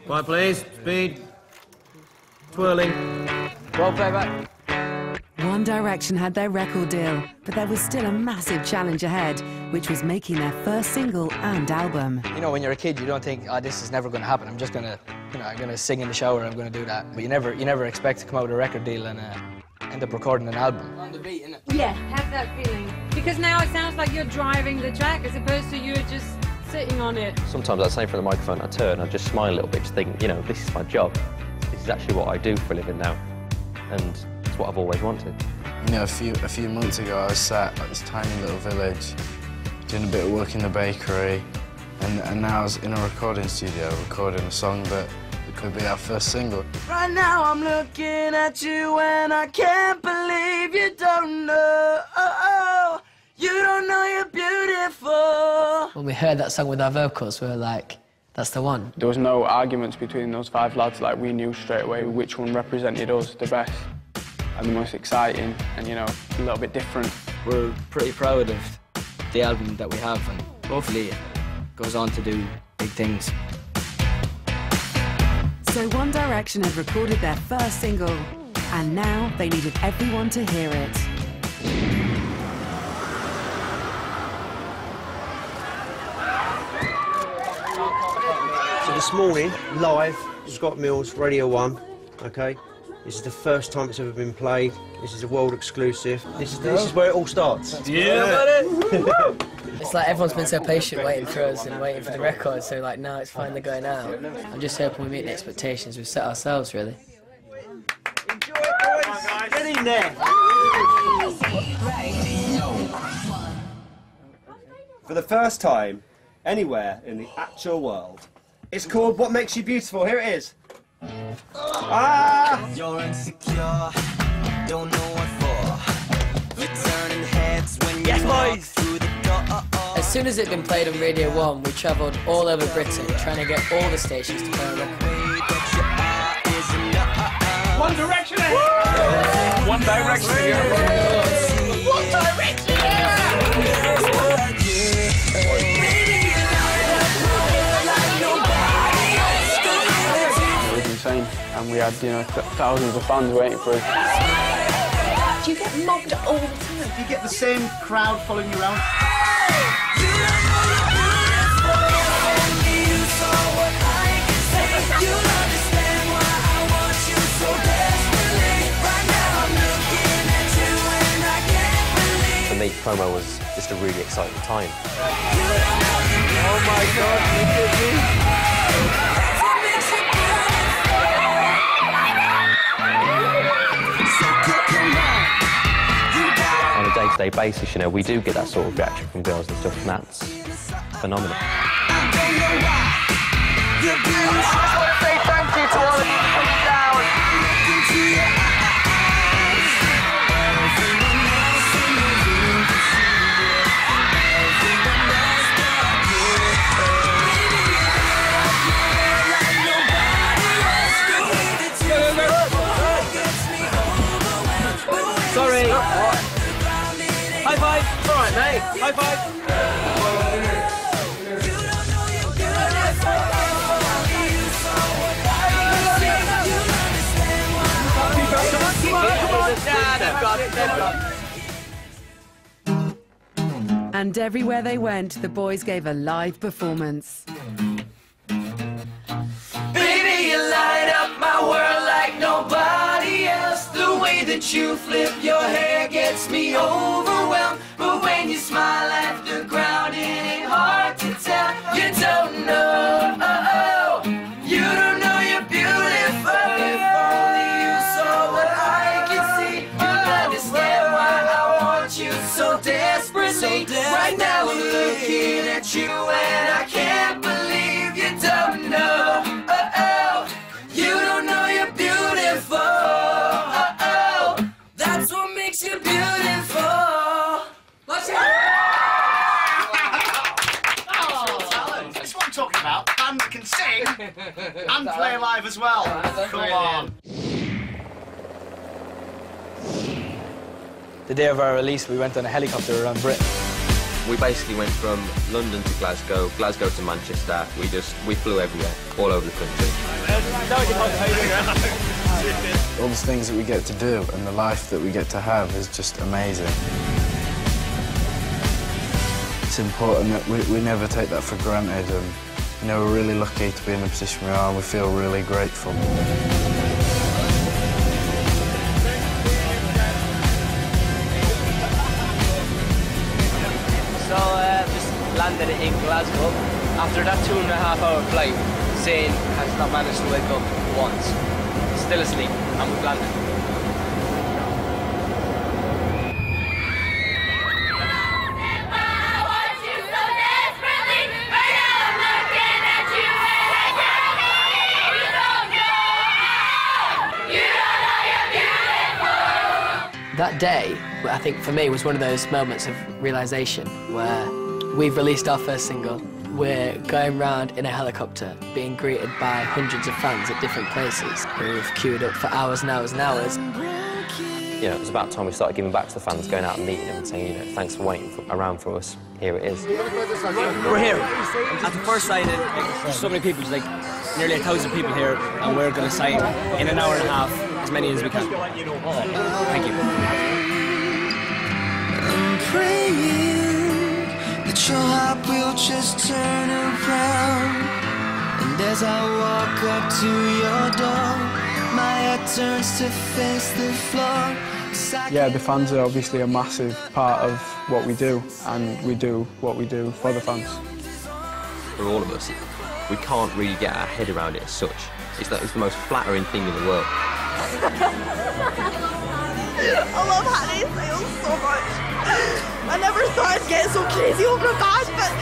Quiet, please. Speed. Twirling. Roll playback. One Direction had their record deal, but there was still a massive challenge ahead, which was making their first single and album. You know, when you're a kid, you don't think, oh, this is never going to happen. I'm just going to, you know, I'm going to sing in the shower, I'm going to do that. But you never expect to come out with a record deal and end up recording an album. On the beat, innit? Yeah, have that feeling. Because now it sounds like you're driving the track as opposed to you just sitting on it. Sometimes I say from the microphone, I turn, I just smile a little bit, just think, you know, this is my job. This is actually what I do for a living now. And it's what I've always wanted. You know, a few months ago, I was sat at this tiny little village, doing a bit of work in the bakery, and now I was in a recording studio, recording a song that could be our first single. Right now I'm looking at you and I can't believe you don't know. You don't know you're beautiful. When we heard that song with our vocals, we were like, that's the one. There was no arguments between those 5 lads. Like, we knew straight away which one represented us the best and the most exciting and, you know, a little bit different. We're pretty proud of the album that we have, and hopefully it goes on to do big things. So One Direction had recorded their first single, and now they needed everyone to hear it. So this morning, live, Scott Mills, Radio 1, OK? This is the first time it's ever been played. This is a world exclusive. This is where it all starts. Yeah, It's like everyone's been so patient waiting for us and waiting for the record, so like now it's finally going out. I'm just hoping we meet the expectations we've set ourselves, really. Enjoy it, boys! Get in there! For the first time, anywhere in the actual world, it's called What Makes You Beautiful. Here it is. Ah! You're insecure, don't know what for. You're turning heads when you walk through the door. As soon as it'd been played on Radio 1, we travelled all over Britain trying to get all the stations to play our record. One Direction! One Direction! One Direction! It was insane, and we had, you know, thousands of fans waiting for us. Do you get mobbed all the time? Do you get the same crowd following you around? For me, promo was just a really exciting time. Oh my God, look at me. On a day-to-day basis, you know, we do get that sort of reaction from girls and stuff, and that's phenomenal. Sorry. High five. It's all right, mate. High five. And everywhere they went, the boys gave a live performance. Baby, you light up my world like nobody else. The way that you flip your hair gets me overwhelmed. But when you smile at the ground, it ain't hard to tell. You don't know, you don't know you're beautiful. If only you saw what I can see, you'd understand why I want you so desperately. Right now I'm looking at you and I can't believe you don't know. You don't know you're beautiful. That's what makes you beautiful. Let's hear it. That's what I'm talking about. And can sing and play live as well. Come on. The day of our release, we went on a helicopter around Britain. We basically went from London to Glasgow, Glasgow to Manchester. We flew everywhere, all over the country. All the things that we get to do and the life that we get to have is just amazing. It's important that we never take that for granted, and you know, we're really lucky to be in the position we are, and we feel really grateful. Just landed in Glasgow. After that 2.5-hour flight, Zane has not managed to wake up once. Still asleep, and we've landed. That day, I think for me, was one of those moments of realisation where we've released our first single, we're going round in a helicopter, being greeted by hundreds of fans at different places who have queued up for hours and hours and hours. You know, it was about time we started giving back to the fans, going out and meeting them and saying, you know, thanks for waiting around for us. Here it is. We're here at the first signing. There's so many people, there's like nearly 1,000 people here, and we're going to sign in an hour and a half as many as we can. Thank you. I'm praying that your heart will just turn around, and as I walk up to your door, my head turns to face the floor. Yeah, the fans are obviously a massive part of what we do, and we do what we do for the fans. For all of us, we can't really get our head around it as such. It's the most flattering thing in the world. I love Handmaid's Tale so much. I never thought I'd get so crazy over a band, but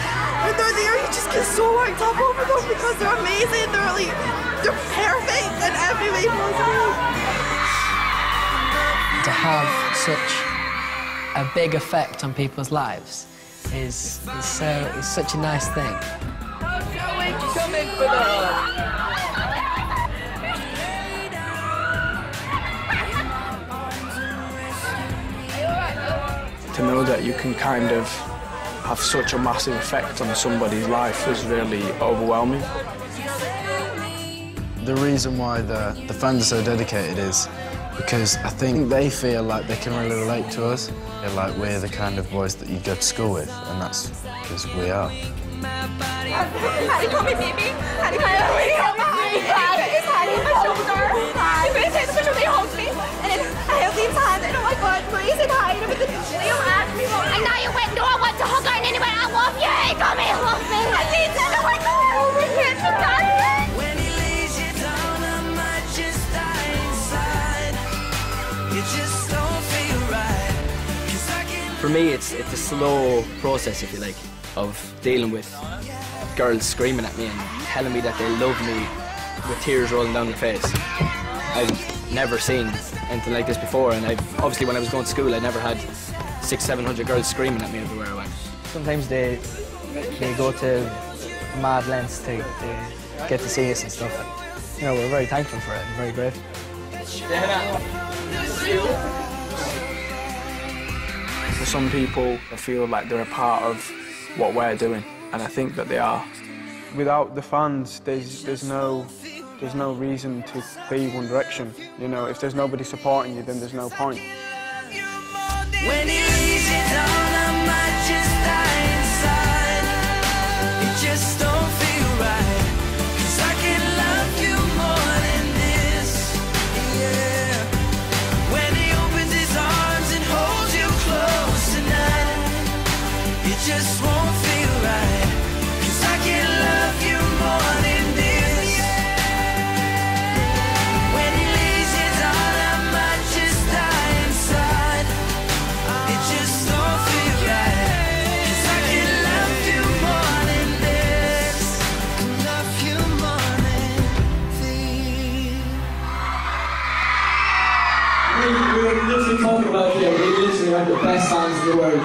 when they're there, you just get so worked up over them because they're amazing. They're perfect in every way possible. To have such a big effect on people's lives is such a nice thing. Coming for the... To know that you can kind of have such a massive effect on somebody's life is really overwhelming. The reason why the fans are so dedicated is because I think they feel like they can really relate to us. They're like, we're the kind of boys that you go to school with, and that's because we are. Hattie, call me baby. Hattie, call me baby. It's Hattie in my shoulder. He takes the picture, they hold me, and then I have Liam's hand, and oh my god, please, and Hattie, and Liam asked me, I know you went, no, I want to hug her, and anyway, I love you. Come here, love me. I need to, oh my god, oh my god, when he lays you down, I might just die inside. You just don't feel right. For me, it's a slow process, if you like, of dealing with girls screaming at me and telling me that they love me with tears rolling down their face. I've never seen anything like this before, and obviously when I was going to school I never had 600-700 girls screaming at me everywhere I went. Sometimes they go to mad lengths to get to see us and stuff. And, you know, we're very thankful for it and very grateful. For some people, I feel like they're a part of what we're doing, and I think that they are. Without the fans, there's no reason to be One Direction. You know, if there's nobody supporting you, then there's no point. When he lays it down, I might just die inside. It just don't feel right, 'cause I can love you more than this, yeah. When he opens his arms and holds you close tonight, it just won't feel right, 'cause I can love you more than this. When he lays it down, I might just die inside. It just don't feel right, 'cause I can love you more than this. I can love you more than this. We were literally talking about here. We literally have the best fans in the world.